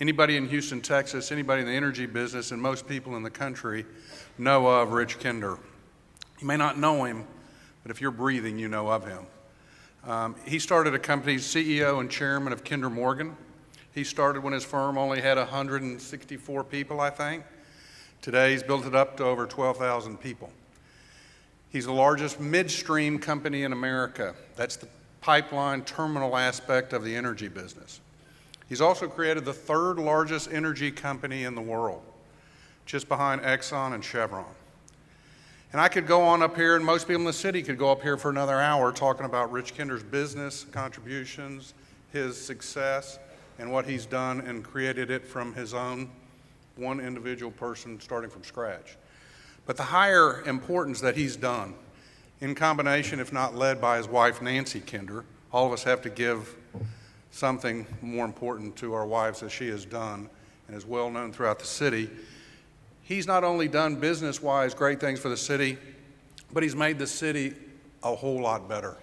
Anybody in Houston, Texas, anybody in the energy business, and most people in the country know of Rich Kinder. You may not know him, but if you're breathing, you know of him. He started a company, CEO and chairman of Kinder Morgan. He started when his firm only had 164 people, I think. Today, he's built it up to over 12,000 people. He's the largest midstream company in America. That's the pipeline terminal aspect of the energy business. He's also created the third largest energy company in the world, just behind Exxon and Chevron. And I could go on up here, and most people in the city could go up here for another hour talking about Rich Kinder's business contributions, his success, and what he's done and created it from his own one individual person starting from scratch. But the higher importance that he's done, in combination, if not led by his wife, Nancy Kinder, all of us have to give something more important to our wives as she has done and is well known throughout the city. He's not only done business-wise great things for the city, but he's made the city a whole lot better.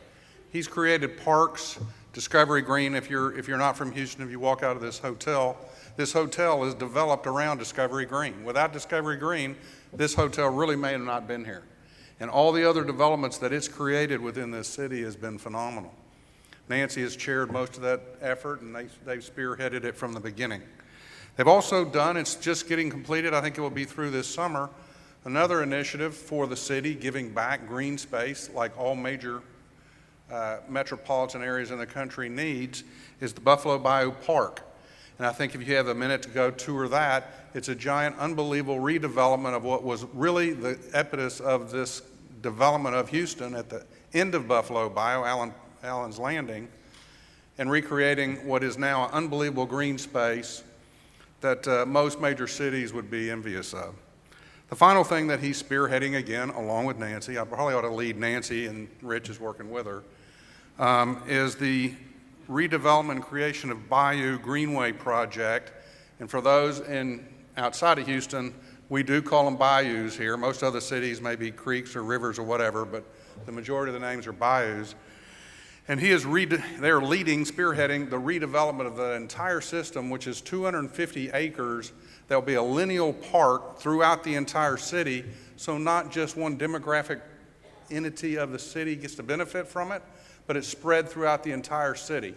He's created parks, Discovery Green. If you're not from Houston, if you walk out of this hotel is developed around Discovery Green. Without Discovery Green, this hotel really may have not been here. And all the other developments that it's created within this city has been phenomenal. Nancy has chaired most of that effort, and they've spearheaded it from the beginning. They've also done, it's just getting completed, I think it will be through this summer, another initiative for the city, giving back green space like all major metropolitan areas in the country needs, is the Buffalo Bayou Park. And I think if you have a minute to go tour that, it's a giant, unbelievable redevelopment of what was really the impetus of this development of Houston at the end of Buffalo Bayou, Allen's Landing, and recreating what is now an unbelievable green space that most major cities would be envious of. The final thing that he's spearheading, again, along with Nancy, I probably ought to lead Nancy, and Rich is working with her, is the redevelopment and creation of Bayou Greenway project. And for those outside of Houston, we do call them bayous here. Most other cities may be creeks or rivers or whatever, but the majority of the names are bayous. And they're spearheading the redevelopment of the entire system, which is 250 acres. There'll be a lineal park throughout the entire city, so not just one demographic entity of the city gets to benefit from it, but it's spread throughout the entire city.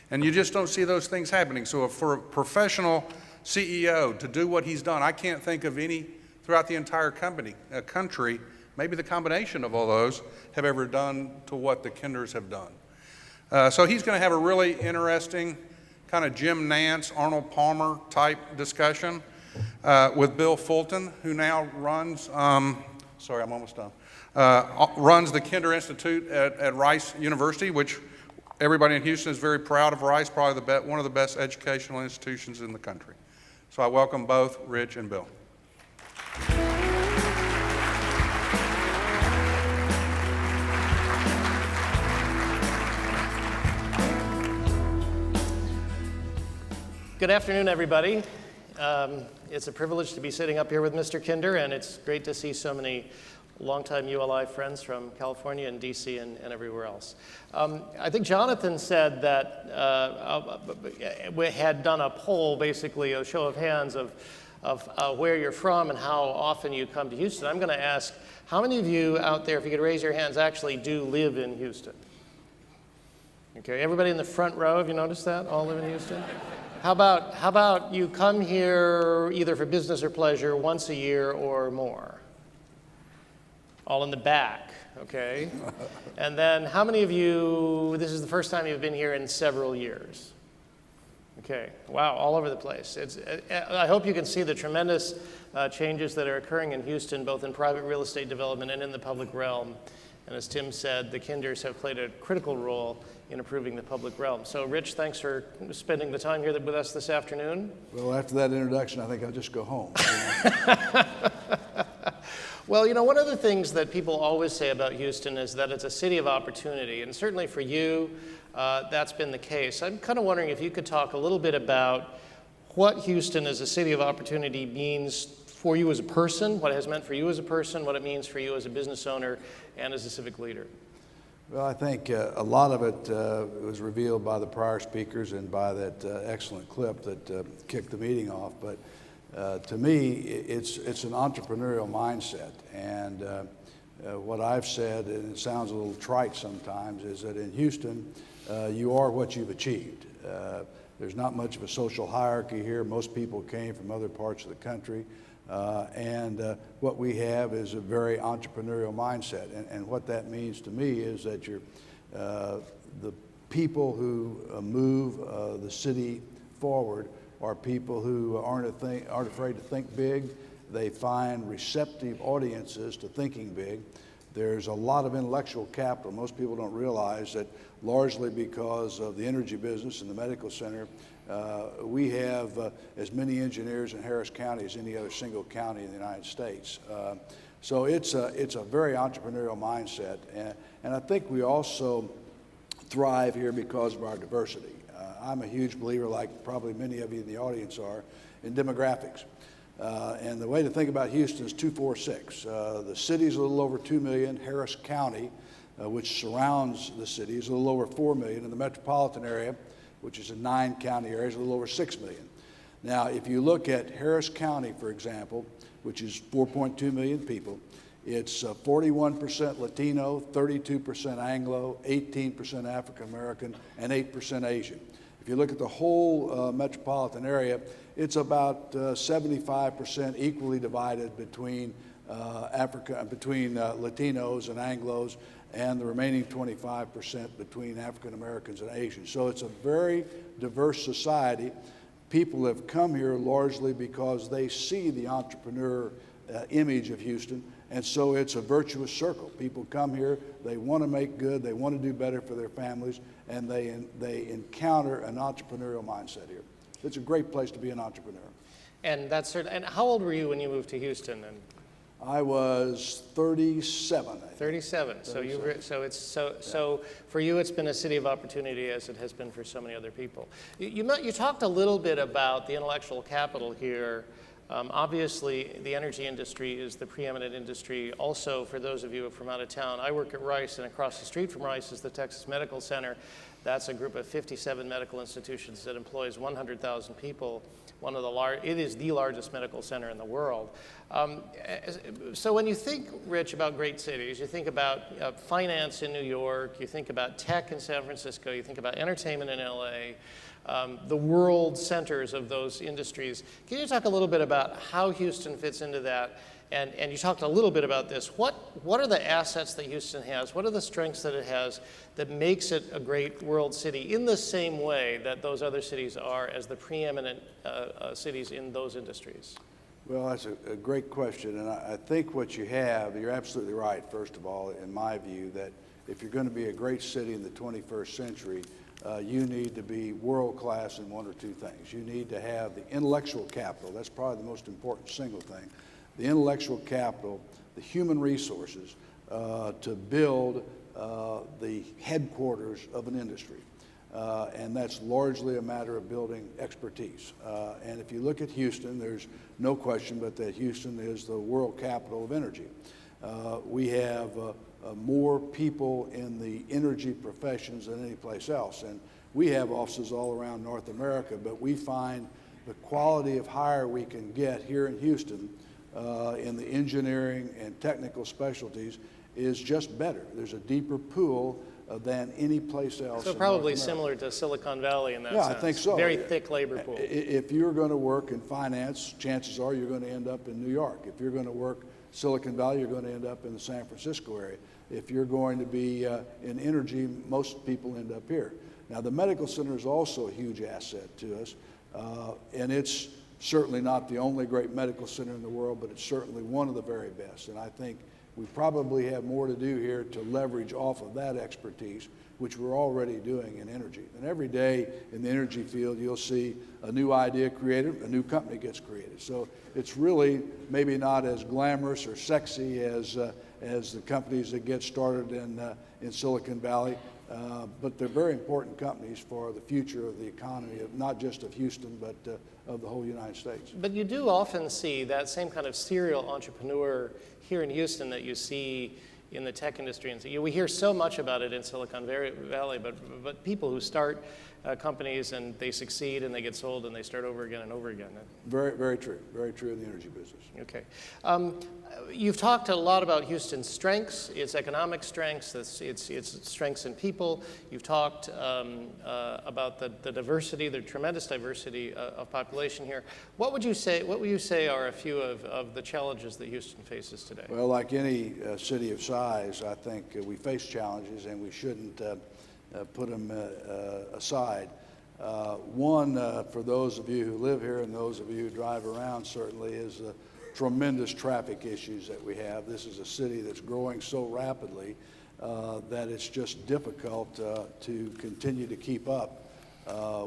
And you just don't see those things happening. So for a professional CEO to do what he's done, I can't think of any throughout the entire country, maybe the combination of all those, have ever done to what the Kinders have done. So he's going to have a really interesting kind of Jim Nance, Arnold Palmer type discussion with Bill Fulton, who now runs, sorry, I'm almost done, runs the Kinder Institute at Rice University, which everybody in Houston is very proud of Rice, probably one of the best educational institutions in the country. So I welcome both Rich and Bill. Good afternoon, everybody. It's a privilege to be sitting up here with Mr. Kinder, and it's great to see so many longtime ULI friends from California and DC and everywhere else. I think Jonathan said that we had done a poll, basically a show of hands of where you're from and how often you come to Houston. I'm going to ask, how many of you out there, if you could raise your hands, actually do live in Houston? Okay, everybody in the front row, have you noticed that? All live in Houston? How about you come here either for business or pleasure once a year or more? All in the back, okay? And then how many of you, this is the first time you've been here in several years? Okay, wow, all over the place. I hope you can see the tremendous changes that are occurring in Houston, both in private real estate development and in the public realm. And as Tim said, the Kinders have played a critical role in improving the public realm. So Rich, thanks for spending the time here with us this afternoon. Well, after that introduction, I think I'll just go home. Well, you know, one of the things that people always say about Houston is that it's a city of opportunity, and certainly for you, that's been the case. I'm kind of wondering if you could talk a little bit about what Houston as a city of opportunity means for you as a person, what it has meant for you as a person, what it means for you as a business owner and as a civic leader. Well, I think a lot of it was revealed by the prior speakers and by that excellent clip that kicked the meeting off. But to me, it's an entrepreneurial mindset. And what I've said, and it sounds a little trite sometimes, is that in Houston, you are what you've achieved. There's not much of a social hierarchy here. Most people came from other parts of the country. And what we have is a very entrepreneurial mindset. And what that means to me is that the people who move the city forward are people who aren't afraid to think big. They find receptive audiences to thinking big. There's a lot of intellectual capital. Most people don't realize that largely because of the energy business and the medical center, we have as many engineers in Harris County as any other single county in the United States. So it's a very entrepreneurial mindset. And I think we also thrive here because of our diversity. I'm a huge believer, like probably many of you in the audience are, in demographics. And the way to think about Houston is 246. The city's a little over 2 million. Harris County, which surrounds the city, is a little over 4 million. And the metropolitan area, which is a 9-county area, is a little over 6 million. Now, if you look at Harris County, for example, which is 4.2 million people, it's 41% Latino, 32% Anglo, 18% African American, and 8% Asian. If you look at the whole metropolitan area, it's about 75% equally divided between Latinos and Anglos, and the remaining 25% between African Americans and Asians. So it's a very diverse society. People have come here largely because they see the entrepreneur image of Houston, and so it's a virtuous circle. People come here, they want to make good, they want to do better for their families, and they encounter an entrepreneurial mindset here. It's a great place to be an entrepreneur. And that's certain. And how old were you when you moved to Houston? And I was 37. I think. 37. So for you, it's been a city of opportunity, as it has been for so many other people. You talked a little bit about the intellectual capital here. Obviously, the energy industry is the preeminent industry. Also, for those of you from out of town, I work at Rice, and across the street from Rice is the Texas Medical Center. That's a group of 57 medical institutions that employs 100,000 people. It is the largest medical center in the world. So when you think, Rich, about great cities, you think about finance in New York, you think about tech in San Francisco, you think about entertainment in LA, the world centers of those industries. Can you talk a little bit about how Houston fits into that? And you talked a little bit about this. What are the assets that Houston has? What are the strengths that it has that makes it a great world city in the same way that those other cities are as the preeminent cities in those industries? Well, that's a great question. And I think what you have, you're absolutely right, first of all, in my view, that if you're going to be a great city in the 21st century, you need to be world-class in one or two things. You need to have the intellectual capital. That's probably the most important single thing. The intellectual capital, the human resources to build the headquarters of an industry. And that's largely a matter of building expertise. And if you look at Houston, there's no question but that Houston is the world capital of energy. We have more people in the energy professions than any place else. And we have offices all around North America, but we find the quality of hire we can get here in Houston in the engineering and technical specialties is just better. There's a deeper pool than any place else. So probably similar to Silicon Valley in that sense. Yeah, I think so. Very thick labor pool. If you're going to work in finance, chances are you're going to end up in New York. If you're going to work Silicon Valley, you're going to end up in the San Francisco area. If you're going to be in energy, most people end up here. Now, the medical center is also a huge asset to us, and it's certainly not the only great medical center in the world, but it's certainly one of the very best. And I think we probably have more to do here to leverage off of that expertise, which we're already doing in energy. And every day in the energy field, you'll see a new idea created, a new company gets created. So it's really maybe not as glamorous or sexy as the companies that get started in Silicon Valley, but they're very important companies for the future of the economy, of not just of Houston, but of the whole United States. But you do often see that same kind of serial entrepreneur here in Houston that you see in the tech industry. And so, we hear so much about it in Silicon Valley, but people who start companies and they succeed and they get sold and they start over again and over again. Very, very true. Very true in the energy business. Okay. You've talked a lot about Houston's strengths, its economic strengths, its strengths in people. You've talked about the diversity, the tremendous diversity of population here. What would you say are a few of the challenges that Houston faces today? Well, like any city of size, I think we face challenges and we shouldn't put them aside. One, for those of you who live here and those of you who drive around, certainly is the tremendous traffic issues that we have. This is a city that's growing so rapidly that it's just difficult to continue to keep up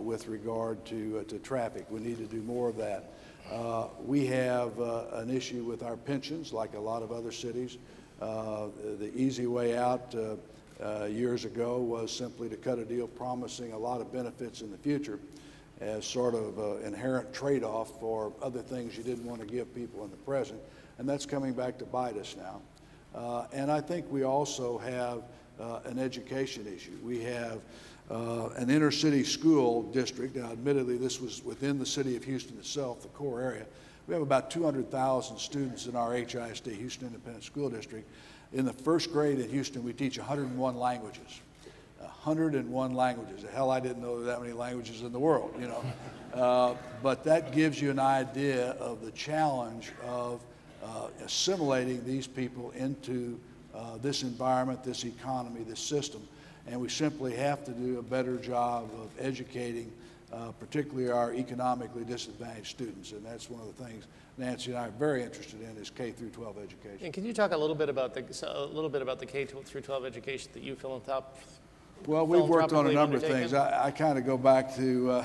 with regard to traffic. We need to do more of that. We have an issue with our pensions, like a lot of other cities. The easy way out years ago was simply to cut a deal promising a lot of benefits in the future as sort of an inherent trade-off for other things you didn't want to give people in the present, and that's coming back to bite us now. And I think we also have an education issue. We have an inner city school district. Now, admittedly, this was within the city of Houston itself, the core area. We have about 200,000 students in our HISD, Houston Independent School District. In the first grade in Houston, we teach 101 languages. 101 languages. Hell, I didn't know there were that many languages in the world, you know. But that gives you an idea of the challenge of assimilating these people into this environment, this economy, this system. And we simply have to do a better job of educating particularly our economically disadvantaged students. And that's one of the things Nancy and I are very interested in, is K through 12 education. And can you talk a little bit about the K through 12 education that you Well, we've worked on a number of things. I kind of go back to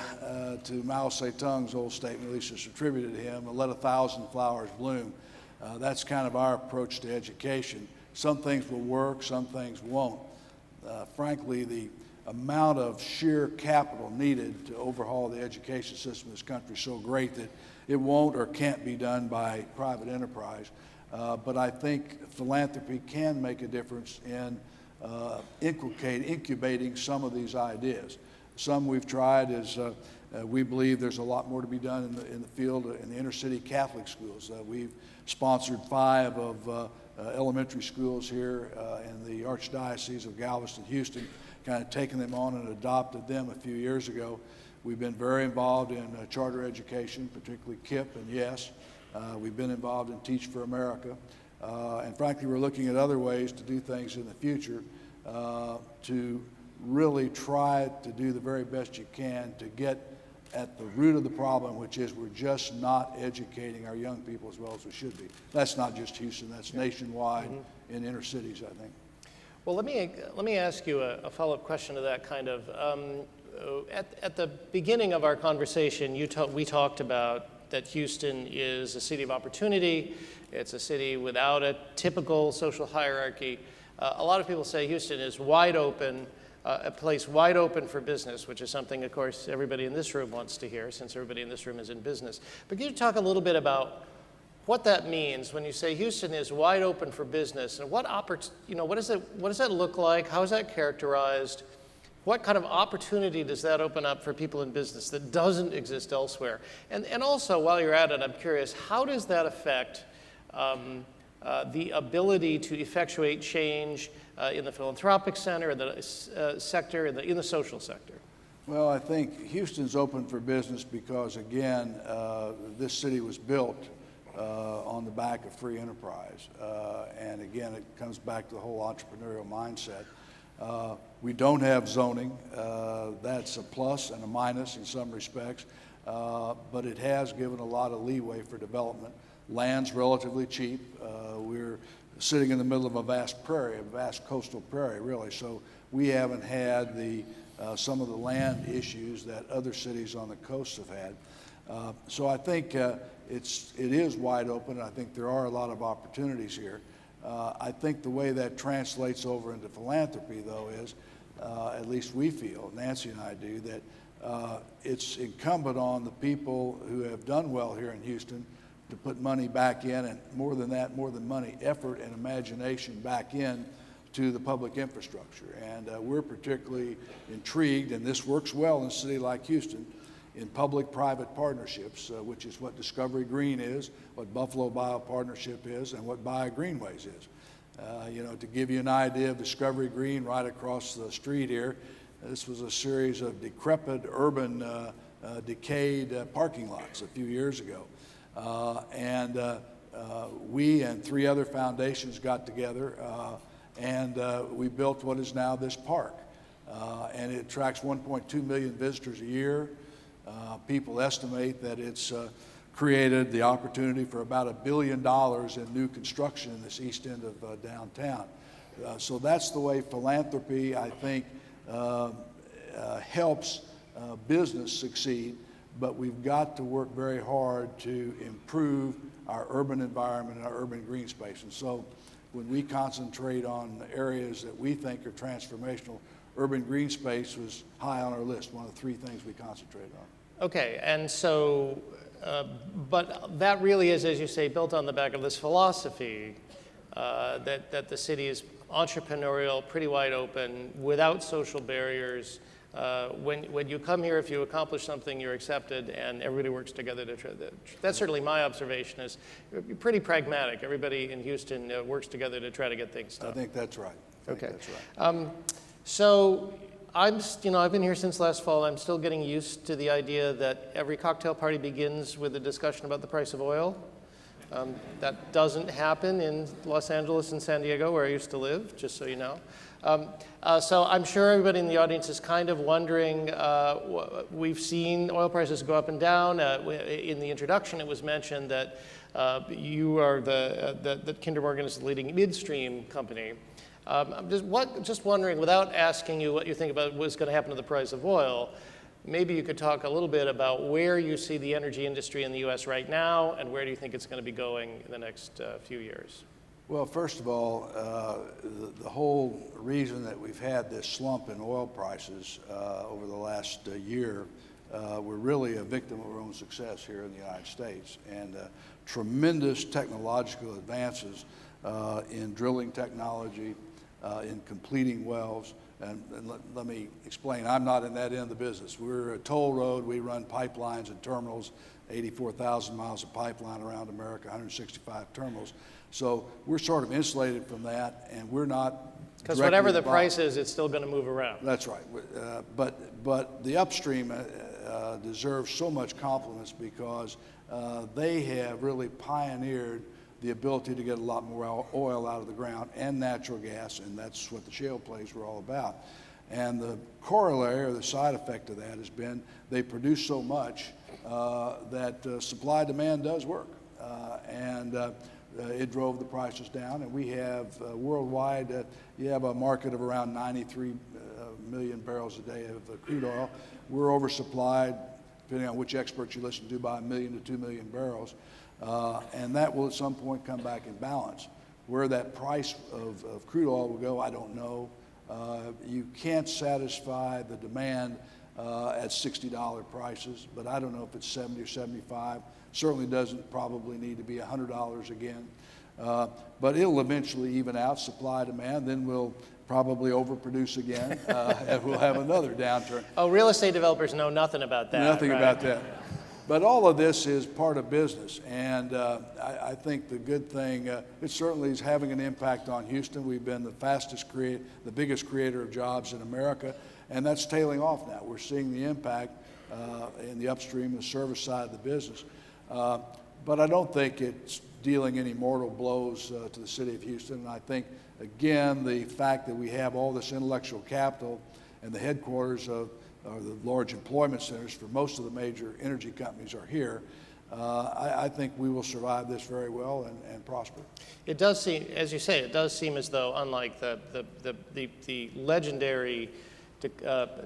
Mao Zedong's old statement, at least it's attributed to him, let 1,000 flowers bloom. That's kind of our approach to education. Some things will work, some things won't. Frankly, the amount of sheer capital needed to overhaul the education system in this country is so great that it won't or can't be done by private enterprise. But I think philanthropy can make a difference in incubating some of these ideas. Some we've tried is we believe there's a lot more to be done in the field in the inner city Catholic schools. We've sponsored 5 of elementary schools here in the Archdiocese of Galveston, Houston, kind of taken them on and adopted them a few years ago. We've been very involved in charter education, particularly KIPP and YES. We've been involved in Teach for America. And frankly, we're looking at other ways to do things in the future to really try to do the very best you can to get at the root of the problem, which is we're just not educating our young people as well as we should be. That's not just Houston, that's nationwide in inner cities, I think. Well, let me ask you a follow-up question to that kind of. At the beginning of our conversation, we talked about that Houston is a city of opportunity. It's a city without a typical social hierarchy. A lot of people say Houston is wide open, a place wide open for business, which is something, of course, everybody in this room wants to hear, since everybody in this room is in business. But can you talk a little bit about what that means when you say Houston is wide open for business, and what does that look like? How is that characterized? What kind of opportunity does that open up for people in business that doesn't exist elsewhere? And also, while you're at it, I'm curious, how does that affect the ability to effectuate change in the philanthropic center, in the sector, in the social sector? Well, I think Houston's open for business because, again, this city was built on the back of free enterprise. And again, it comes back to the whole entrepreneurial mindset. We don't have zoning. That's a plus and a minus in some respects. But it has given a lot of leeway for development. Land's relatively cheap. We're sitting in the middle of a vast prairie, a vast coastal prairie, really. So we haven't had some of the land issues that other cities on the coast have had. So I think it is wide open. I think there are a lot of opportunities here. I think the way that translates over into philanthropy, though, is, at least we feel, Nancy and I do, that it's incumbent on the people who have done well here in Houston to put money back in, and more than that, more than money, effort and imagination back in to the public infrastructure. And we're particularly intrigued, and this works well in a city like Houston, in public-private partnerships, which is what Discovery Green is, what Buffalo Bio Partnership is, and what Bio Greenways is. To give you an idea of Discovery Green right across the street here, this was a series of decrepit, urban, decayed parking lots a few years ago. We and 3 other foundations got together and we built what is now this park. And it attracts 1.2 million visitors a year. People estimate that it's created the opportunity for about $1 billion in new construction in this east end of downtown. So that's the way philanthropy, I think, helps business succeed, but we've got to work very hard to improve our urban environment and our urban green space. And so when we concentrate on areas that we think are transformational, urban green space was high on our list, one of the 3 things we concentrated on. Okay, and so, but that really is, as you say, built on the back of this philosophy that the city is entrepreneurial, pretty wide open, without social barriers. When you come here, if you accomplish something, you're accepted, and everybody works together to try. That's certainly my observation. Is you're pretty pragmatic. Everybody in Houston works together to try to get things done. I think that's right. Okay. That's right. So I've been here since last fall. I'm still getting used to the idea that every cocktail party begins with a discussion about the price of oil. That doesn't happen in Los Angeles and San Diego, where I used to live, just so you know. So I'm sure everybody in the audience is kind of wondering, we've seen oil prices go up and down. In the introduction, it was mentioned that you are that Kinder Morgan is the leading midstream company. I'm just wondering, without asking you what you think about what's going to happen to the price of oil, maybe you could talk a little bit about where you see the energy industry in the U.S. right now, and where do you think it's going to be going in the next few years? Well, first of all, the whole reason that we've had this slump in oil prices over the last year, we're really a victim of our own success here in the United States, and tremendous technological advances in drilling technology, in completing wells. And let me explain, I'm not in that end of the business. We're a toll road, we run pipelines and terminals, 84,000 miles of pipeline around America, 165 terminals. So we're sort of insulated from that, and we're not because whatever the price is, it's still going to move around. That's right. But the upstream deserves so much compliments because they have really pioneered the ability to get a lot more oil out of the ground and natural gas, and that's what the shale plays were all about. And the corollary or the side effect of that has been they produce so much that supply-demand does work. It drove the prices down, and we have worldwide, you have a market of around 93 million barrels a day of crude oil. We're oversupplied, depending on which experts you listen to, by 1 million to 2 million barrels. And that will at some point come back in balance. Where that price of crude oil will go, I don't know. You can't satisfy the demand at $60 prices, but I don't know if it's 70 or 75. Certainly doesn't probably need to be $100 again. But it'll eventually even out, supply demand, then we'll probably overproduce again, and we'll have another downturn. Oh, real estate developers know nothing about that. Nothing right? about that. But all of this is part of business, and I think the good thing, it certainly is having an impact on Houston. We've been the biggest creator of jobs in America, and that's tailing off now. We're seeing the impact in the upstream, the service side of the business. But I don't think it's dealing any mortal blows to the city of Houston. And I think, again, the fact that we have all this intellectual capital and the headquarters of the large employment centers for most of the major energy companies are here, I think we will survive this very well and prosper. It does seem, as you say, it does seem as though, unlike the legendary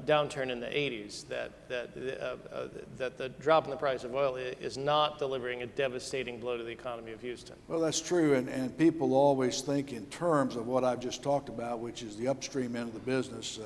downturn in the 80s, that the drop in the price of oil is not delivering a devastating blow to the economy of Houston. Well, that's true, and people always think in terms of what I've just talked about, which is the upstream end of the business,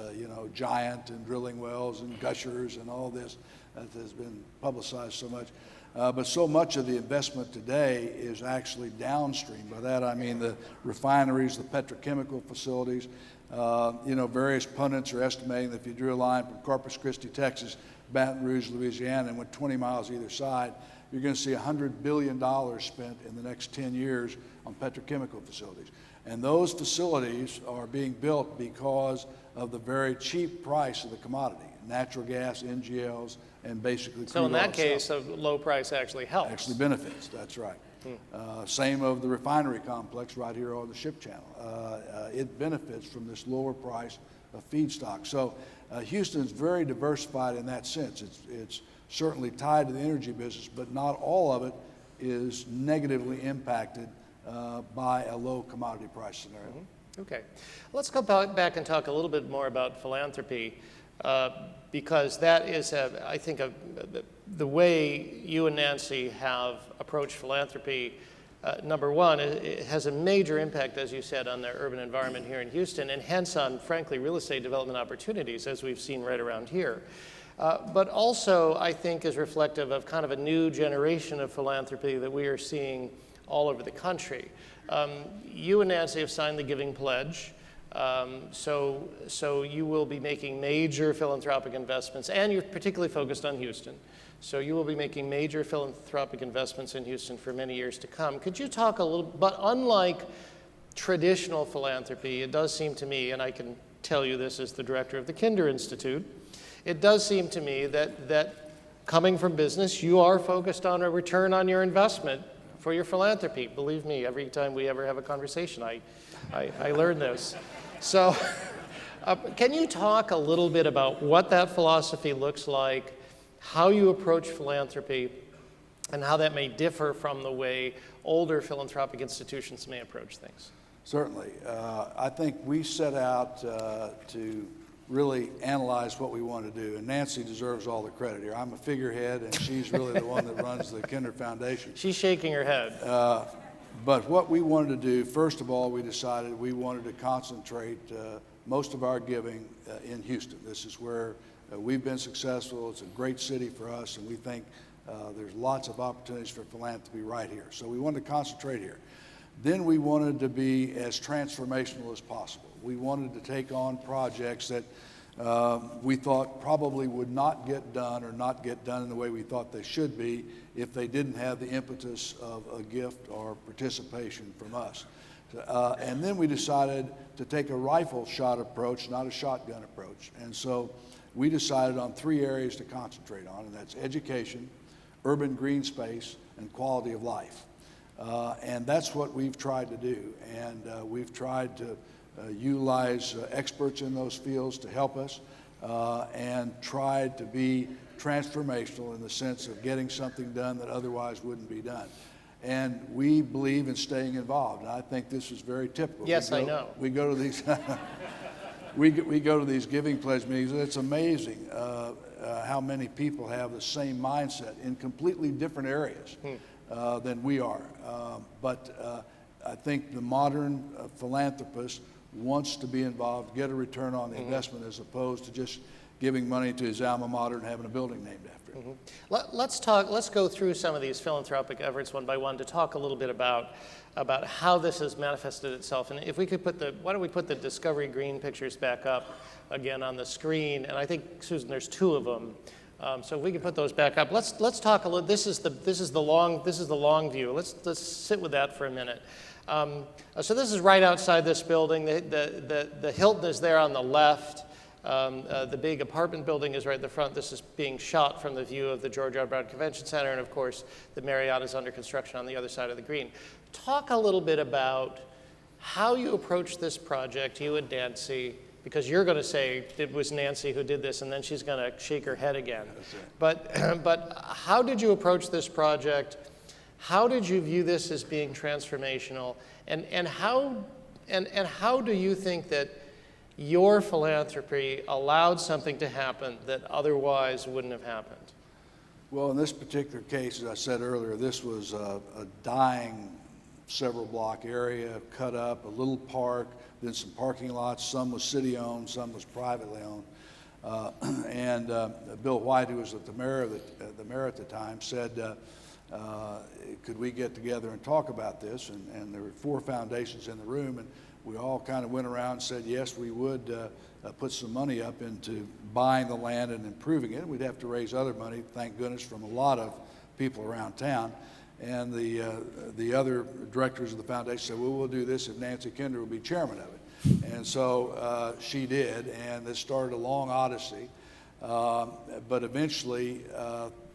Giant and drilling wells and gushers and all this that has been publicized so much. But so much of the investment today is actually downstream. By that I mean the refineries, the petrochemical facilities. Various pundits are estimating that if you drew a line from Corpus Christi, Texas, Baton Rouge, Louisiana, and went 20 miles either side, you're going to see $100 billion spent in the next 10 years on petrochemical facilities. And those facilities are being built because of the very cheap price of the commodity, natural gas, NGLs, and basically So in that case, a low price actually helps. Actually benefits, that's right. Same of the refinery complex right here on the ship channel. It benefits from this lower price of feedstock. So Houston's very diversified in that sense. It's certainly tied to the energy business, but not all of it is negatively impacted by a low commodity price scenario. Okay. Let's go back and talk a little bit more about philanthropy, because that is, I think, the way you and Nancy have approached philanthropy. Number one, it has a major impact, as you said, on the urban environment here in Houston, and hence on, frankly, real estate development opportunities, as we've seen right around here. But also, I think, is reflective of kind of a new generation of philanthropy that we are seeing all over the country. You and Nancy have signed the Giving Pledge, so you will be making major philanthropic investments, and you're particularly focused on Houston. So you will be making major philanthropic investments in Houston for many years to come. Could you talk a little, but unlike traditional philanthropy, it does seem to me, and I can tell you this as the director of the Kinder Institute, it does seem to me that coming from business, you are focused on a return on your investment for your philanthropy. Believe me, every time we ever have a conversation, I learn this. So can you talk a little bit about what that philosophy looks like, how you approach philanthropy, and how that may differ from the way older philanthropic institutions may approach things? Certainly. I think we set out to really analyze what we want to do, and Nancy deserves all the credit here. I'm a figurehead, and she's really the one that runs the Kinder Foundation. She's shaking her head. But what we wanted to do, first of all, we decided we wanted to concentrate most of our giving in Houston. This is where we've been successful. It's a great city for us, and we think there's lots of opportunities for philanthropy right here. So we wanted to concentrate here. Then we wanted to be as transformational as possible. We wanted to take on projects that we thought probably would not get done, or not get done in the way we thought they should be, if they didn't have the impetus of a gift or participation from us. And then we decided to take a rifle shot approach, not a shotgun approach. And so we decided on 3 areas to concentrate on, and that's education, urban green space, and quality of life. And that's what we've tried to do. And we've tried to utilize experts in those fields to help us, and tried to be transformational in the sense of getting something done that otherwise wouldn't be done. And we believe in staying involved. And I think this is very typical. Yes, I know. We go to these we go to these Giving Pledge meetings, and it's amazing how many people have the same mindset in completely different areas than we are. But I think the modern philanthropist wants to be involved, get a return on the investment, as opposed to just giving money to his alma mater and having a building named after him. Let's go through some of these philanthropic efforts one by one to talk a little bit about how this has manifested itself. And if we could why don't we put the Discovery Green pictures back up again on the screen? And I think, Susan, there's 2 of them. So if we can put those back up. Let's talk a little. This is the long view. Let's sit with that for a minute. So this is right outside this building. The Hilton is there on the left. The big apartment building is right in the front. This is being shot from the view of the George R. Brown Convention Center, and of course, the Marriott is under construction on the other side of the green. Talk a little bit about how you approached this project, you and Nancy, because you're going to say it was Nancy who did this, and then she's going to shake her head again. But how did you approach this project? How did you view this as being transformational? And how do you think that your philanthropy allowed something to happen that otherwise wouldn't have happened? Well, in this particular case, as I said earlier, this was a dying several block area, cut up, a little park, then some parking lots. Some was city-owned, some was privately owned. And Bill White, who was the mayor at the time, said, could we get together and talk about this? And there were 4 foundations in the room, and we all kind of went around and said, yes, we would put some money up into buying the land and improving it. We'd have to raise other money, thank goodness, from a lot of people around town. And the other directors of the foundation said, well, we'll do this if Nancy Kinder will be chairman of it. And so she did, and this started a long odyssey. But eventually,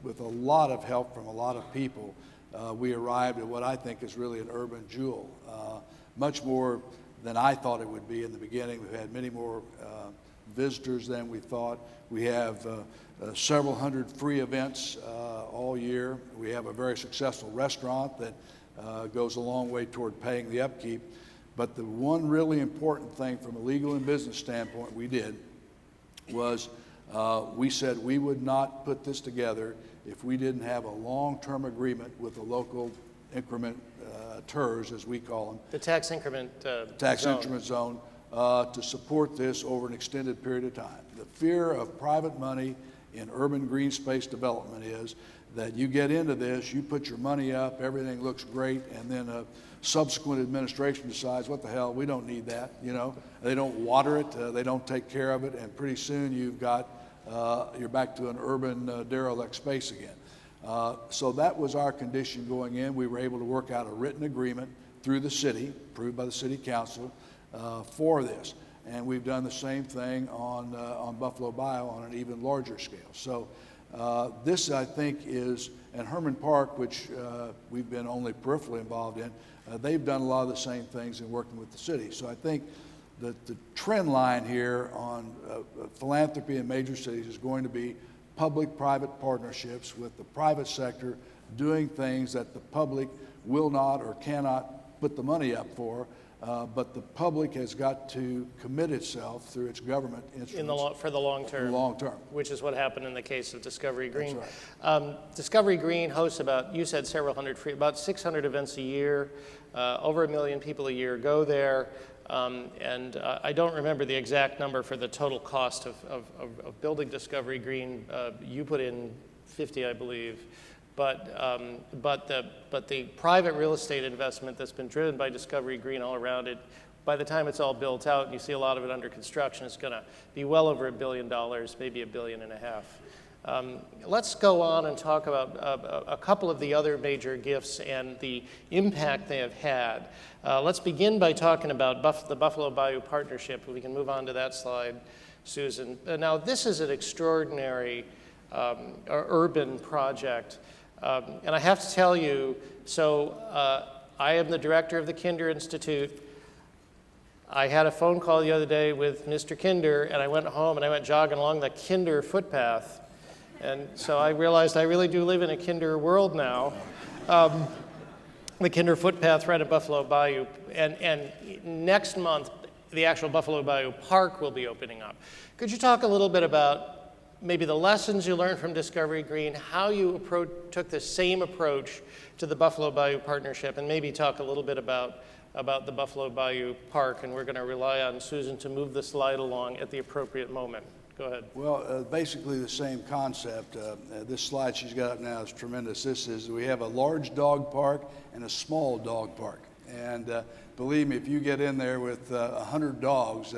with a lot of help from a lot of people, we arrived at what I think is really an urban jewel, much more than I thought it would be in the beginning. We've had many more visitors than we thought. We have several hundred free events all year. We have a very successful restaurant that goes a long way toward paying the upkeep. But the one really important thing from a legal and business standpoint we did was we said we would not put this together if we didn't have a long-term agreement with the local incrementers, as we call them. The tax increment Increment zone to support this over an extended period of time. The fear of private money in urban green space development is that you get into this, you put your money up, everything looks great, and then a subsequent administration decides, what the hell, we don't need that, you know. They don't water it, they don't take care of it, and pretty soon you've got, you're back to an urban derelict space again. So that was our condition going in. We were able to work out a written agreement through the city, approved by the city council, for this. And we've done the same thing on Buffalo Bio on an even larger scale. So this, I think, is, and Herman Park, which we've been only peripherally involved in, they've done a lot of the same things in working with the city. So I think that the trend line here on philanthropy in major cities is going to be public-private partnerships with the private sector doing things that the public will not or cannot put the money up for. But the public has got to commit itself through its government instruments for the long term. For the long term. Which is what happened in the case of Discovery Green. That's right. Discovery Green hosts about, you said several hundred about 600 events a year. Over 1 million people a year go there. And I don't remember the exact number for the total cost of building Discovery Green. You put in 50, I believe. But the private real estate investment that's been driven by Discovery Green all around it, by the time it's all built out, and you see a lot of it under construction, it's going to be well over $1 billion, maybe $1.5 billion. Let's go on and talk about a couple of the other major gifts and the impact they have had. Let's begin by talking about the Buffalo Bayou Partnership. We can move on to that slide, Susan. Now, this is an extraordinary urban project. And I have to tell you, so I am the director of the Kinder Institute. I had a phone call the other day with Mr. Kinder, and I went home and I went jogging along the Kinder footpath. And so I realized I really do live in a Kinder world now. The Kinder footpath right at Buffalo Bayou. And next month, the actual Buffalo Bayou Park will be opening up. Could you talk a little bit about maybe the lessons you learned from Discovery Green, how you took the same approach to the Buffalo Bayou Partnership, and maybe talk a little bit about the Buffalo Bayou Park, and we're going to rely on Susan to move the slide along at the appropriate moment. Go ahead. Well, basically the same concept. This slide she's got up now is tremendous. We have a large dog park and a small dog park. And believe me, if you get in there with 100 dogs,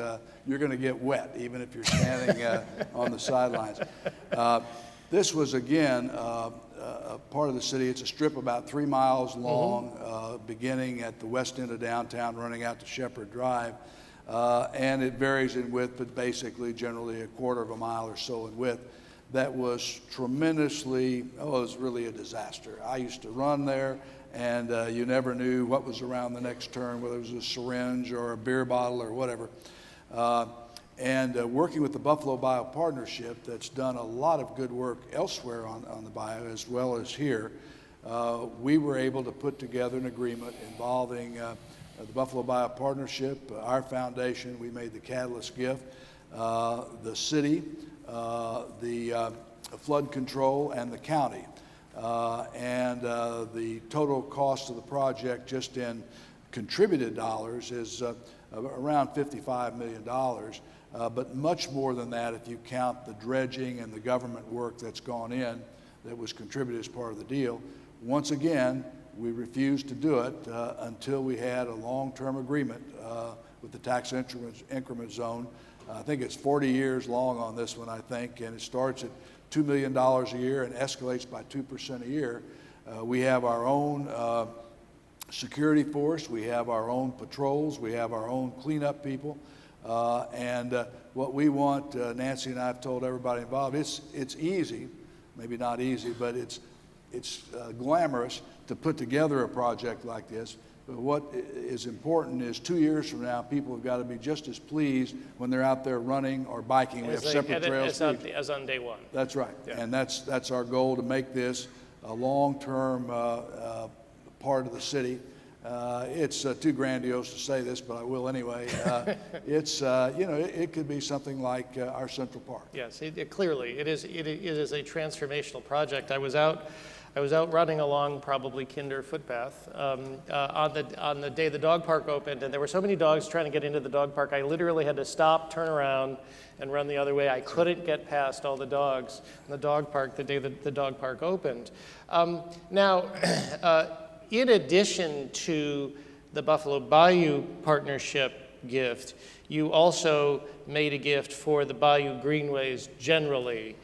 you're going to get wet, even if you're standing on the sidelines. This was, again, a part of the city. It's a strip about 3 miles long, beginning at the west end of downtown, running out to Shepherd Drive. And it varies in width, but basically, generally, 1/4 mile or so in width. That was tremendously, it was really a disaster. I used to run there, and you never knew what was around the next turn, whether it was a syringe or a beer bottle or whatever. Working with the Buffalo Bayou Partnership, that's done a lot of good work elsewhere on the bayou as well as here, we were able to put together an agreement involving the Buffalo Bayou Partnership, our foundation. We made the catalyst gift, the city, the flood control, and the county. The total cost of the project just in contributed dollars is around $55 million, but much more than that if you count the dredging and the government work that's gone in that was contributed as part of the deal. once again, we refused to do it until we had a long-term agreement with the tax increment zone. I think it's 40 years long on this one, I think, and it starts at $2 million a year and escalates by 2% a year. We have our own security force, we have our own patrols, we have our own cleanup people, and what we want, Nancy and I have told everybody involved, it's easy, maybe not easy, but it's glamorous to put together a project like this. But what is important is 2 years from now, people have got to be just as pleased when they're out there running or biking. We have separate trails. As on day one. That's right. Yeah. And that's our goal, to make this a long-term part of the city. It's too grandiose to say this, but I will anyway. It could be something like our Central Park. Yes, clearly it is a transformational project. I was out running along probably Kinder footpath on the day the dog park opened, and there were so many dogs trying to get into the dog park. I literally had to stop, turn around, and run the other way. I couldn't get past all the dogs in the dog park the day that the dog park opened. Now, in addition to the Buffalo Bayou Partnership gift, you also made a gift for the Bayou Greenways generally,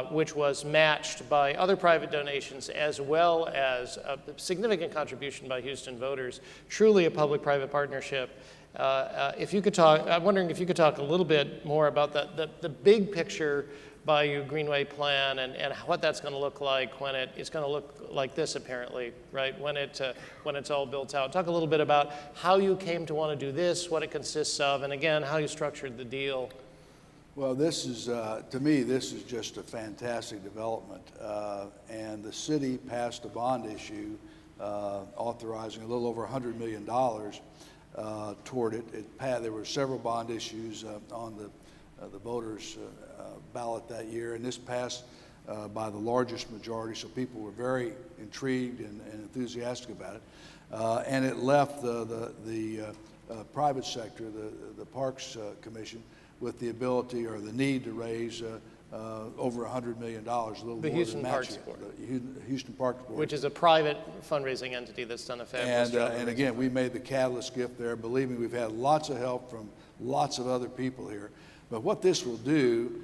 which was matched by other private donations as well as a significant contribution by Houston voters. Truly a public-private partnership. If you could talk, I'm wondering if you could talk a little bit more about the big picture Bayou Greenway plan and what that's going to look like when it's going to look like this, apparently, right? When it's all built out. Talk a little bit about how you came to want to do this, what it consists of, and again, how you structured the deal. Well, this is, to me, this is just a fantastic development. And the city passed a bond issue authorizing a little over $100 million toward it. There were several bond issues on the voters' ballot that year, and this passed by the largest majority, so people were very intrigued and enthusiastic about it. And it left the private sector, the Parks Commission, with the ability or the need to raise over $100 million, a little the more Houston than Parks matching. Board. The Houston Parks Board. Which is a private fundraising entity that's done a fabulous job. And again, we made the catalyst gift there. Believe me, we've had lots of help from lots of other people here. But what this will do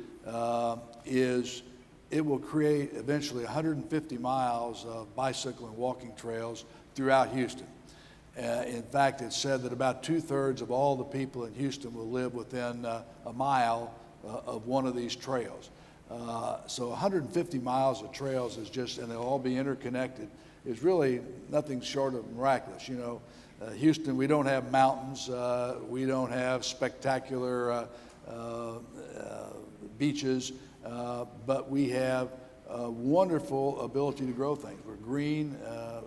is it will create eventually 150 miles of bicycle and walking trails throughout Houston. In fact, it's said that about 2/3 of all the people in Houston will live within a mile of one of these trails. So 150 miles of trails is just, and they'll all be interconnected, is really nothing short of miraculous. You know, Houston, we don't have mountains, we don't have spectacular beaches, but we have a wonderful ability to grow things. We're green,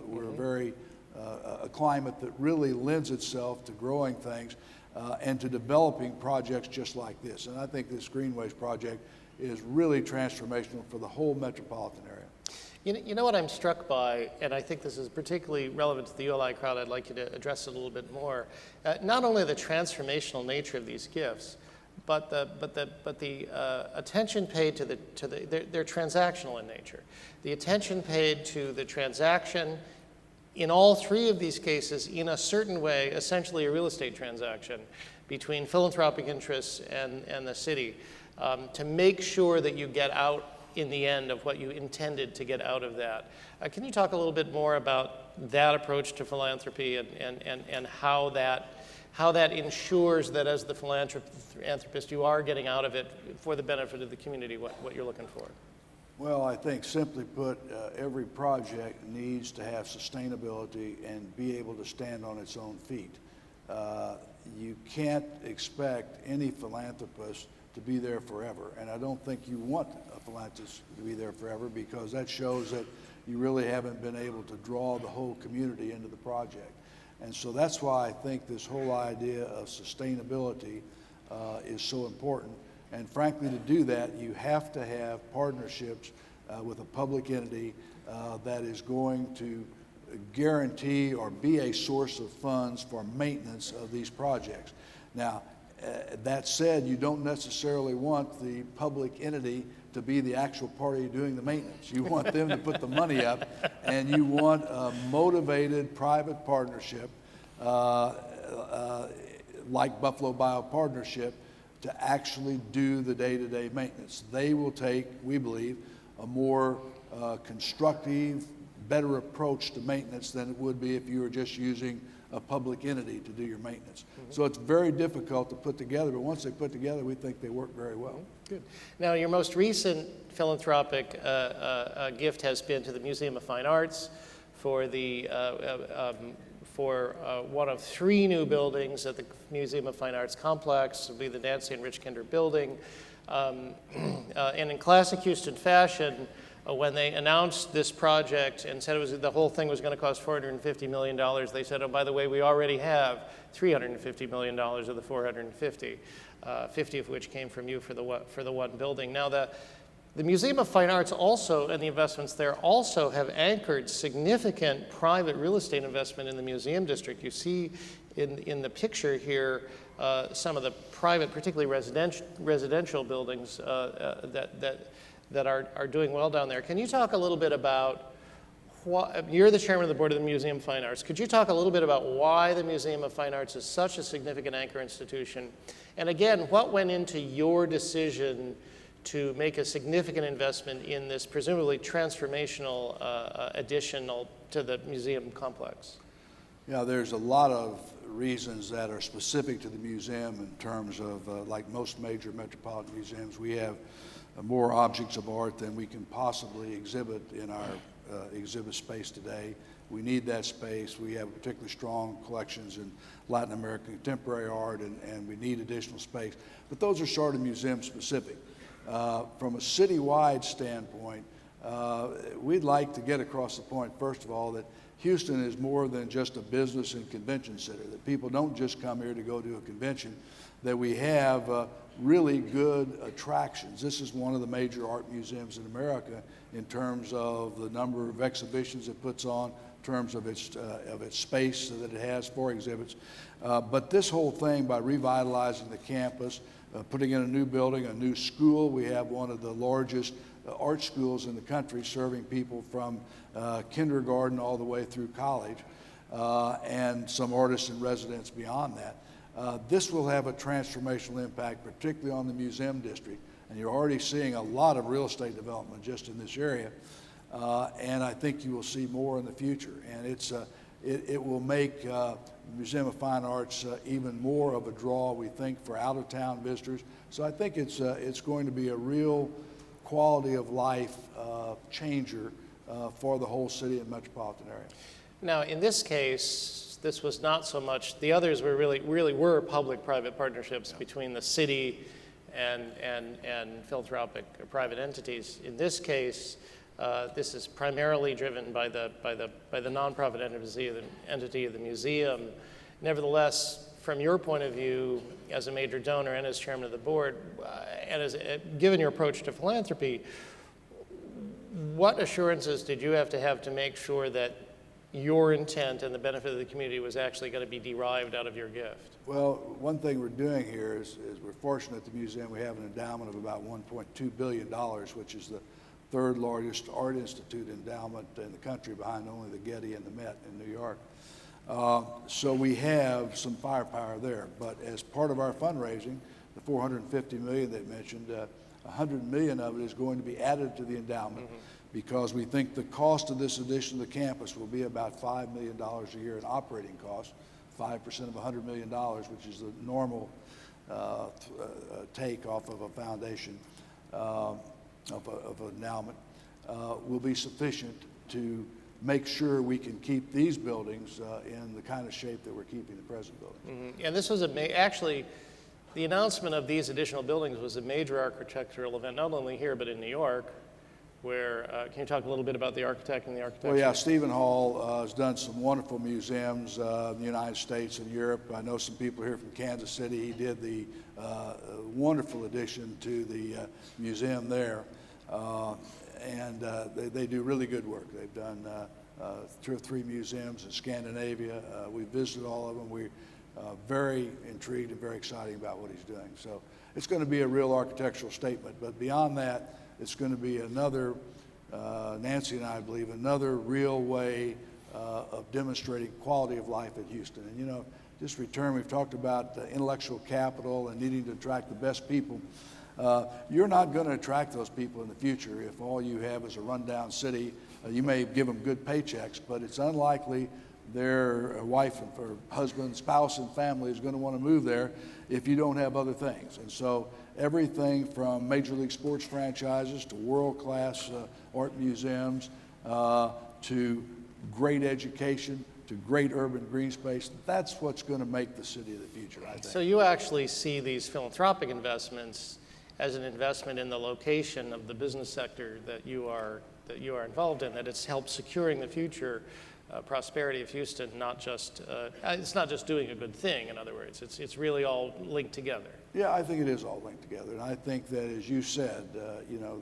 we're very a climate that really lends itself to growing things and to developing projects just like this. And I think this Greenways project is really transformational for the whole metropolitan area. You know what I'm struck by, and I think this is particularly relevant to the ULI crowd, I'd like you to address it a little bit more. Not only the transformational nature of these gifts, but the attention paid to they're transactional in nature. The attention paid to the transaction in all three of these cases, in a certain way, essentially a real estate transaction between philanthropic interests and the city, to make sure that you get out in the end of what you intended to get out of that. Can you talk a little bit more about that approach to philanthropy and how that ensures that as the philanthropist you are getting out of it for the benefit of the community what you're looking for? Well, I think simply put, every project needs to have sustainability and be able to stand on its own feet. You can't expect any philanthropist to be there forever, and I don't think you want a philanthropist to be there forever, because that shows that you really haven't been able to draw the whole community into the project. And so that's why I think this whole idea of sustainability is so important. And frankly, to do that, you have to have partnerships with a public entity that is going to guarantee or be a source of funds for maintenance of these projects. Now, That said, you don't necessarily want the public entity to be the actual party doing the maintenance. You want them to put the money up, and you want a motivated private partnership like Buffalo Bio Partnership to actually do the day-to-day maintenance. They will take, we believe, a more constructive, better approach to maintenance than it would be if you were just using a public entity to do your maintenance. So it's very difficult to put together, but once they put together, we think they work very well. Good. Now, your most recent philanthropic gift has been to the Museum of Fine Arts for the one of 3 new buildings at the Museum of Fine Arts complex. It'll be the Nancy and Rich Kinder building. And in classic Houston fashion, when they announced this project and said the whole thing was going to cost $450 million, they said, oh, by the way, we already have $350 million of the 450, 50 of which came from you for the one building. Now, the Museum of Fine Arts also, and the investments there also have anchored significant private real estate investment in the museum district. You see in the picture here some of the private, particularly residential buildings that are doing well down there. Can you talk a little bit about you're the chairman of the board of the Museum of Fine Arts. Could you talk a little bit about why the Museum of Fine Arts is such a significant anchor institution? And again, what went into your decision to make a significant investment in this presumably transformational addition to the museum complex? Yeah, there's a lot of reasons that are specific to the museum in terms of, like most major metropolitan museums, we have more objects of art than we can possibly exhibit in our exhibit space today. We need that space. We have particularly strong collections in Latin American contemporary art, and we need additional space. But those are sort of museum specific. From a citywide standpoint, we'd like to get across the point, first of all, that Houston is more than just a business and convention center, that people don't just come here to go to a convention, that we have really good attractions. This is one of the major art museums in America in terms of the number of exhibitions it puts on, in terms of its space that it has for exhibits. But this whole thing, by revitalizing the campus, putting in a new building, a new school, we have one of the largest art schools in the country serving people from kindergarten all the way through college, and some artists in residence beyond that. This will have a transformational impact, particularly on the museum district. And you're already seeing a lot of real estate development just in this area. And I think you will see more in the future. And it will make the Museum of Fine Arts even more of a draw, we think, for out-of-town visitors. So I think it's going to be a real quality of life changer for the whole city and metropolitan area. Now, in this case, this was not so much, the others were really were public-private partnerships between the city and philanthropic or private entities. In this case, this is primarily driven by the nonprofit entity of the museum. Nevertheless, from your point of view, as a major donor and as chairman of the board, and given your approach to philanthropy, what assurances did you have to make sure that your intent and the benefit of the community was actually going to be derived out of your gift? Well, one thing we're doing here is we're fortunate at the museum we have an endowment of about $1.2 billion, which is the third largest art institute endowment in the country, behind only the Getty and the Met in New York. So we have some firepower there. But as part of our fundraising, the $450 million they mentioned, $100 million of it is going to be added to the endowment, because we think the cost of this addition to the campus will be about $5 million a year in operating costs, 5% of $100 million, which is the normal take off of a foundation, of an endowment, will be sufficient to make sure we can keep these buildings in the kind of shape that we're keeping the present building. And this was actually, the announcement of these additional buildings was a major architectural event, not only here, but in New York, where, can you talk a little bit about the architect and the architecture? Well, yeah, Stephen Hall has done some wonderful museums in the United States and Europe. I know some people here from Kansas City. He did the wonderful addition to the museum there. And they do really good work. They've done 2 or 3 museums in Scandinavia. We visited all of them. We very intrigued and very exciting about what he's doing. So it's going to be a real architectural statement, but beyond that, it's going to be another, Nancy and I believe, another real way of demonstrating quality of life at Houston. And you know, just return, we've talked about intellectual capital and needing to attract the best people. You're not going to attract those people in the future if all you have is a rundown city. You may give them good paychecks, but it's unlikely their wife or husband, spouse, and family is going to want to move there if you don't have other things. And so everything from Major League Sports franchises to world-class art museums to great education to great urban green space, that's what's going to make the city of the future, I think. So you actually see these philanthropic investments as an investment in the location of the business sector that you are involved in, that it's helped securing the future prosperity of Houston, not just, it's not just doing a good thing, in other words, it's really all linked together. Yeah, I think it is all linked together. And I think that, as you said, you know,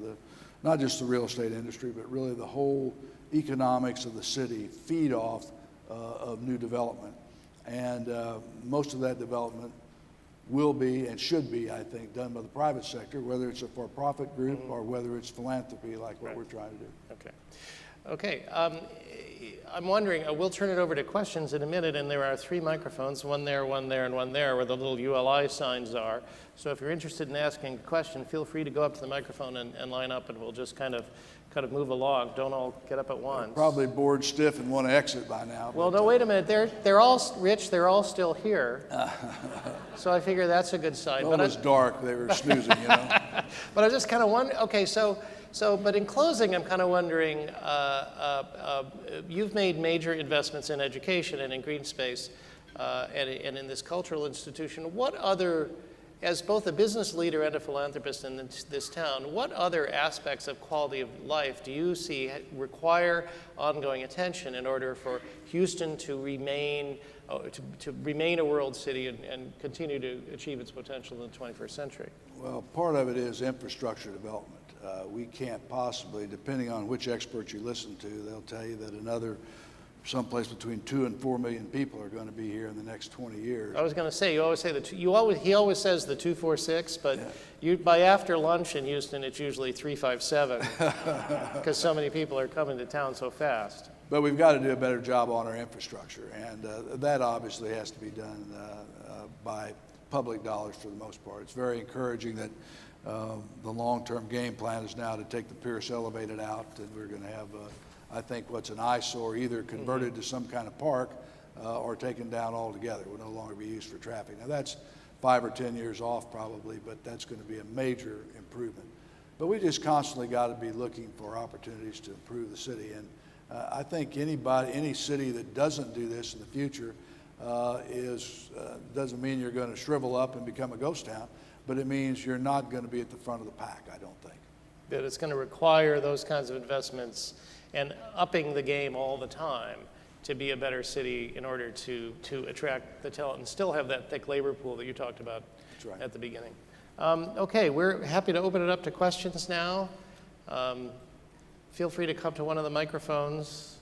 not just the real estate industry, but really the whole economics of the city feed off of new development. And most of that development will be and should be, I think, done by the private sector, whether it's a for-profit group or whether it's philanthropy like what we're trying to do. Okay. Okay, I'm wondering, we'll turn it over to questions in a minute, and there are 3 microphones, one there, and one there, where the little ULI signs are. So if you're interested in asking a question, feel free to go up to the microphone and line up, and we'll just kind of move along. Don't all get up at once. Probably bored stiff and want to exit by now. Well, no, wait a minute. They're all, Rich, they're all still here. So I figure that's a good sign. Well, it was dark. They were snoozing, you know. But I just kind of wonder, okay, but in closing, I'm kind of wondering, you've made major investments in education and in green space and in this cultural institution. What other, as both a business leader and a philanthropist in this town, what other aspects of quality of life do you see require ongoing attention in order for Houston to remain a world city and continue to achieve its potential in the 21st century? Well, part of it is infrastructure development. We can't possibly, depending on which expert you listen to, they'll tell you that someplace between 2 and 4 million people are going to be here in the next 20 years. I was going to say, you always say he always says the 246, but by after lunch in Houston, it's usually 357 because so many people are coming to town so fast. But we've got to do a better job on our infrastructure, and that obviously has to be done by public dollars for the most part. It's very encouraging that the long-term game plan is now to take the Pierce Elevated out, and we're going to have, I think, what's an eyesore either converted to some kind of park or taken down altogether. It will no longer be used for traffic. Now, that's 5 or 10 years off probably, but that's going to be a major improvement. But we just constantly got to be looking for opportunities to improve the city. And I think any city that doesn't do this in the future doesn't mean you're going to shrivel up and become a ghost town, but it means you're not going to be at the front of the pack, I don't think. That it's going to require those kinds of investments and upping the game all the time to be a better city in order to attract the talent and still have that thick labor pool that you talked about at the beginning. Okay, we're happy to open it up to questions now. Feel free to come to one of the microphones.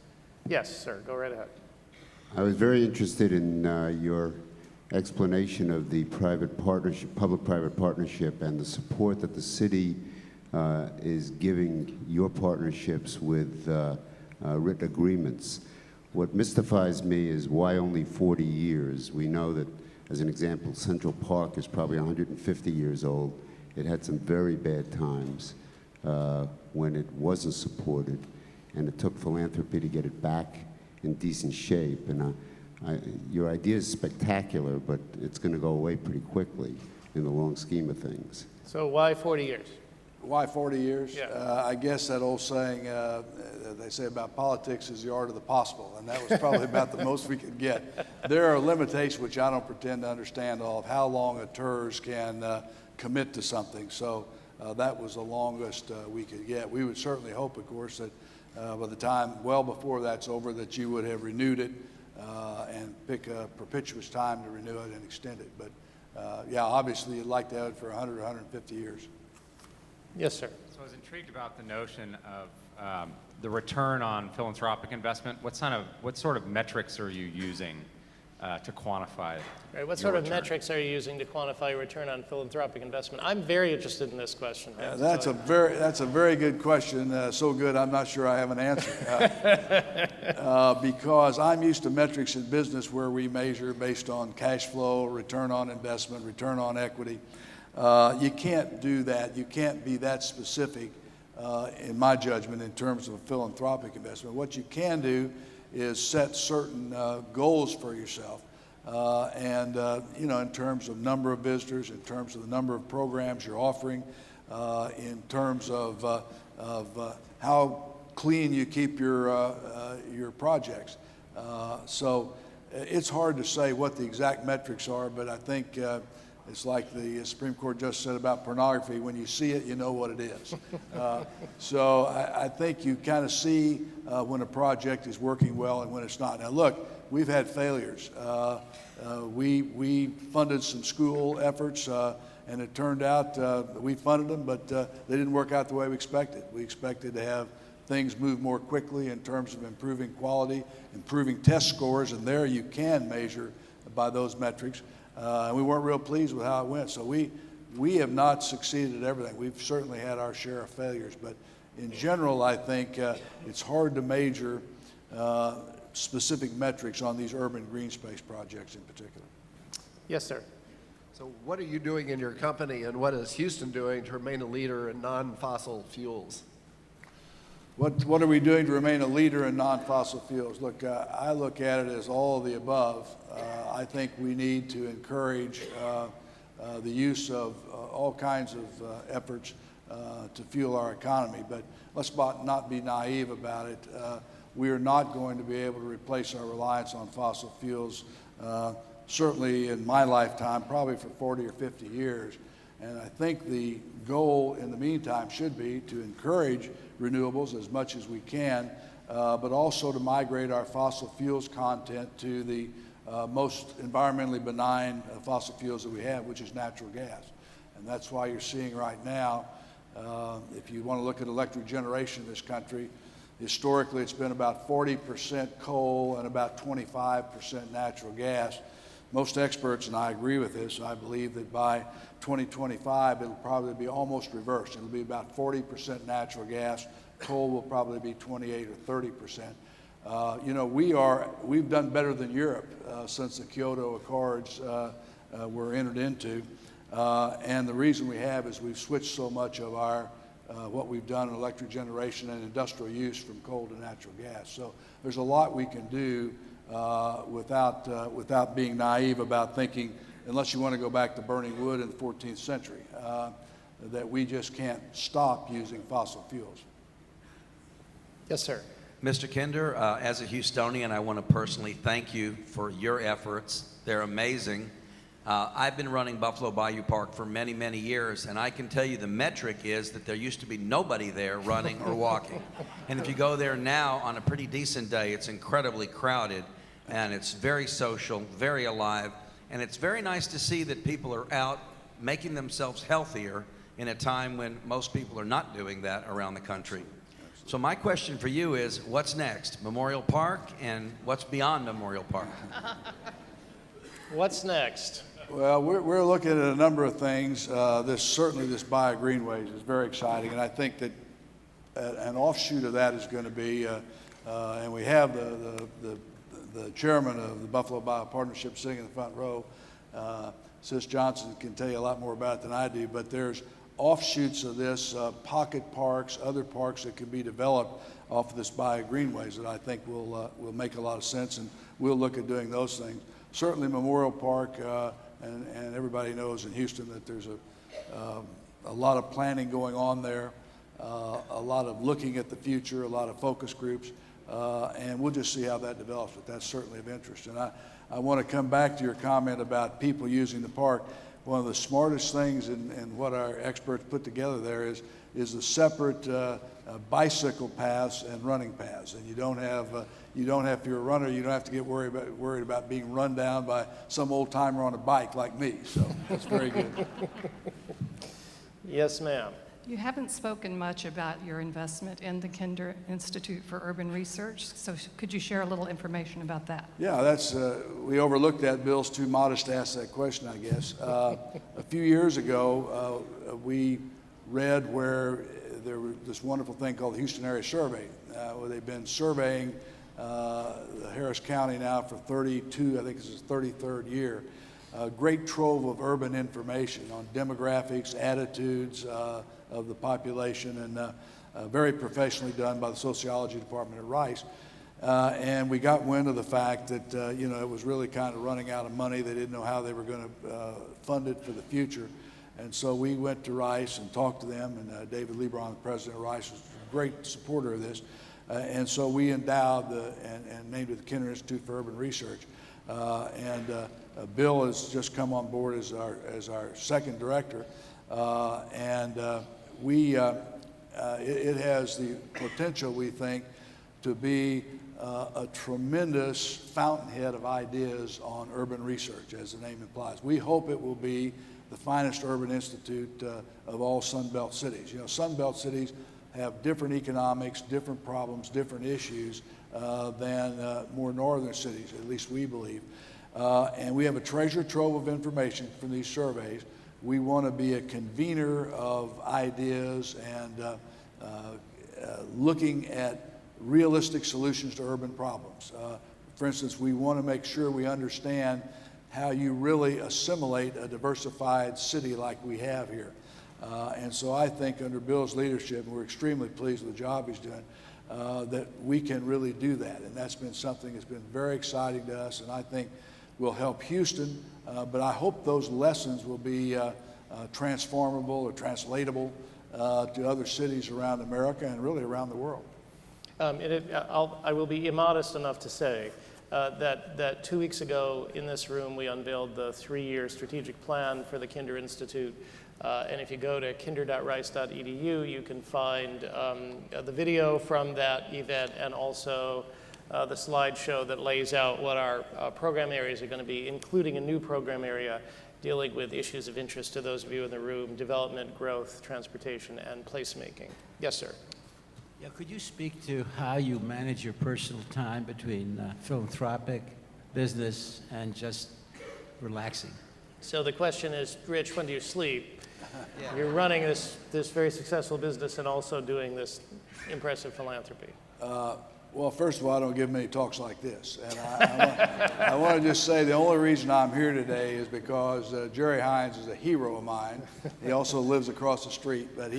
Yes, sir, go right ahead. I was very interested in your explanation of the public-private partnership and the support that the city is giving your partnerships with written agreements. What mystifies me is why only 40 years? We know that, as an example, Central Park is probably 150 years old. It had some very bad times when it wasn't supported, and it took philanthropy to get it back in decent shape. And your idea is spectacular, but it's going to go away pretty quickly in the long scheme of things. So why 40 years? Why 40 years? Yeah. I guess that old saying they say about politics is the art of the possible, and that was probably about the most we could get. There are limitations, which I don't pretend to understand all, of how long a TERS can commit to something. So that was the longest we could get. We would certainly hope, of course, that by the time, well before that's over, that you would have renewed it and pick a propitious time to renew it and extend it. But yeah, obviously you'd like to have it for 100 or 150 years. Yes, sir. So I was intrigued about the notion of the return on philanthropic investment. What sort of metrics are you using to quantify. Right, what your sort of return. metrics are you using to quantify return on philanthropic investment? I'm very interested in this question. I have to That's tell a very good question. So good, I'm not sure I have an answer. Because I'm used to metrics in business where we measure based on cash flow, return on investment, return on equity. You can't do that. You can't be that specific, in my judgment, in terms of a philanthropic investment. What you can do is set certain goals for yourself. In terms of number of visitors, in terms of the number of programs you're offering, in terms of how clean you keep your projects. So it's hard to say what the exact metrics are, but I think it's like the Supreme Court just said about pornography. When you see it, you know what it is. So I think you kind of see when a project is working well and when it's not. Now look, we've had failures. We funded some school efforts, and it turned out we funded them, but they didn't work out the way we expected. We expected to have things move more quickly in terms of improving quality, improving test scores, and there you can measure by those metrics. And we weren't real pleased with how it went. So we have not succeeded at everything. We've certainly had our share of failures, but in general, I think it's hard to measure specific metrics on these urban green space projects in particular. Yes, sir. So what are you doing in your company, and what is Houston doing to remain a leader in non-fossil fuels? What are we doing to remain a leader in non-fossil fuels? Look, I look at it as all of the above. I think we need to encourage the use of all kinds of efforts to fuel our economy, but let's not be naive about it. We are not going to be able to replace our reliance on fossil fuels, certainly in my lifetime, probably for 40 or 50 years. And I think the goal in the meantime should be to encourage renewables as much as we can, but also to migrate our fossil fuels content to the most environmentally benign fossil fuels that we have, which is natural gas. And that's why you're seeing right now, if you want to look at electric generation in this country, historically it's been about 40% coal and about 25% natural gas. Most experts, and I agree with this, I believe that by 2025 it'll probably be almost reversed. It'll be about 40% natural gas. Coal will probably be 28 or 30%. We've done better than Europe since the Kyoto Accords were entered into. And the reason we have is we've switched so much of our what we've done in electric generation and industrial use from coal to natural gas. So there's a lot we can do without being naive about thinking, unless you want to go back to burning wood in the 14th century, that we just can't stop using fossil fuels. Yes, sir. Mr. Kinder, as a Houstonian, I want to personally thank you for your efforts. They're amazing. I've been running Buffalo Bayou Park for many, many years, and I can tell you the metric is that there used to be nobody there running or walking. And if you go there now on a pretty decent day, it's incredibly crowded, and it's very social, very alive, and it's very nice to see that people are out making themselves healthier in a time when most people are not doing that around the country. So my question for you is, what's next? Memorial Park, and what's beyond Memorial Park? What's next? Well, we're looking at a number of things. Certainly this Bio Greenways is very exciting, and I think that an offshoot of that is going to be, and we have the chairman of the Buffalo Bio Partnership sitting in the front row. Sis Johnson can tell you a lot more about it than I do, but there's offshoots of this, pocket parks, other parks that can be developed off of this Bio Greenways that I think will make a lot of sense, and we'll look at doing those things. Certainly Memorial Park, and everybody knows in Houston that there's a lot of planning going on there, a lot of looking at the future, a lot of focus groups, and we'll just see how that develops, but that's certainly of interest. And I want to come back to your comment about people using the park. One of the smartest things in what our experts put together there is the separate bicycle paths and running paths, and you don't have, if you're a runner, you don't have to get worried about being run down by some old timer on a bike like me. So that's very good. Yes, ma'am. You haven't spoken much about your investment in the Kinder Institute for Urban Research, so could you share a little information about that? Yeah, that's, we overlooked that. Bill's too modest to ask that question, I guess. A few years ago, we read where there was this wonderful thing called the Houston Area Survey, where they've been surveying Harris County now for 32, I think this is the 33rd year. A great trove of urban information on demographics, attitudes of the population, and very professionally done by the sociology department at Rice. And we got wind of the fact that you know, it was really kind of running out of money. They didn't know how they were going to fund it for the future. And so we went to Rice and talked to them, and David Lebron, the president of Rice, was a great supporter of this. And so we endowed and named it the Kinder Institute for Urban Research. Bill has just come on board as our second director, it has the potential, we think, to be a tremendous fountainhead of ideas on urban research, as the name implies. We hope it will be the finest urban institute of all Sun Belt cities. You know, Sun Belt cities have different economics, different problems, different issues than more northern cities, at least we believe. And we have a treasure trove of information from these surveys. We want to be a convener of ideas and looking at realistic solutions to urban problems. For instance, we want to make sure we understand how you really assimilate a diversified city like we have here. And so I think under Bill's leadership, and we're extremely pleased with the job he's doing, that we can really do that. And that's been something that's been very exciting to us, and I think will help Houston, but I hope those lessons will be transformable or translatable to other cities around America and really around the world. I will be immodest enough to say that 2 weeks ago in this room we unveiled the 3-year strategic plan for the Kinder Institute. And if you go to kinder.rice.edu, you can find the video from that event and also the slideshow that lays out what our program areas are going to be, including a new program area dealing with issues of interest to those of you in the room: development, growth, transportation, and placemaking. Yes, sir. Yeah, could you speak to how you manage your personal time between philanthropic, business, and just relaxing? So the question is, Rich, when do you sleep? Yeah. You're running this very successful business and also doing this impressive philanthropy. Well, first of all, I don't give many talks like this. And I want to just say the only reason I'm here today is because Jerry Hines is a hero of mine. He also lives across the street, but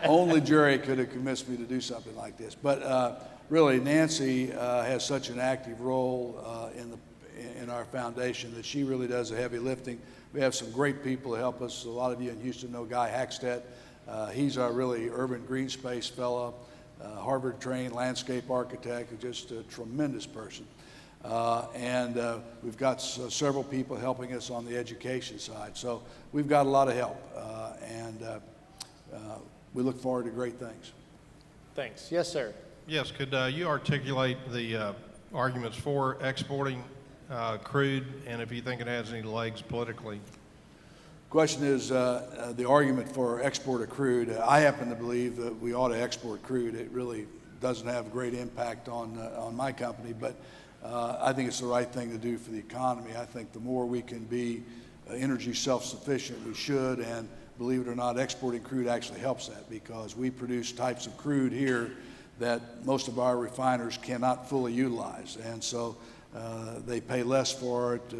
only Jerry could have convinced me to do something like this. But really, Nancy has such an active role in our foundation that she really does the heavy lifting. We have some great people to help us. A lot of you in Houston know Guy Hackstead. He's our really urban green space fellow. Harvard-trained landscape architect, just a tremendous person. We've got several people helping us on the education side. So we've got a lot of help, we look forward to great things. Thanks. Yes, sir. Yes, could you articulate the arguments for exporting crude, and if you think it has any legs politically? Question is the argument for export of crude. I happen to believe that we ought to export crude. It really doesn't have a great impact on my company, but I think it's the right thing to do for the economy. I think the more we can be energy self-sufficient, we should, and believe it or not, exporting crude actually helps that, because we produce types of crude here that most of our refiners cannot fully utilize, and so they pay less for it.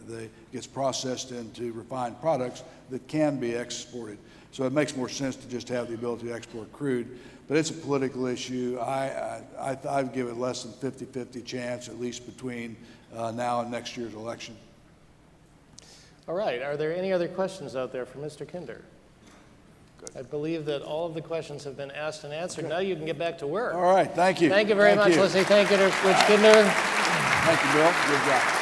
It gets processed into refined products that can be exported. So it makes more sense to just have the ability to export crude. But it's a political issue. I'd give it less than 50-50 chance, at least between now and next year's election. All right. Are there any other questions out there for Mr. Kinder? Good. I believe that all of the questions have been asked and answered. Okay. Now you can get back to work. All right. Thank you. Thank you very much. Let's say thank you to Rich Kinder. Thank you, Bill. Good job.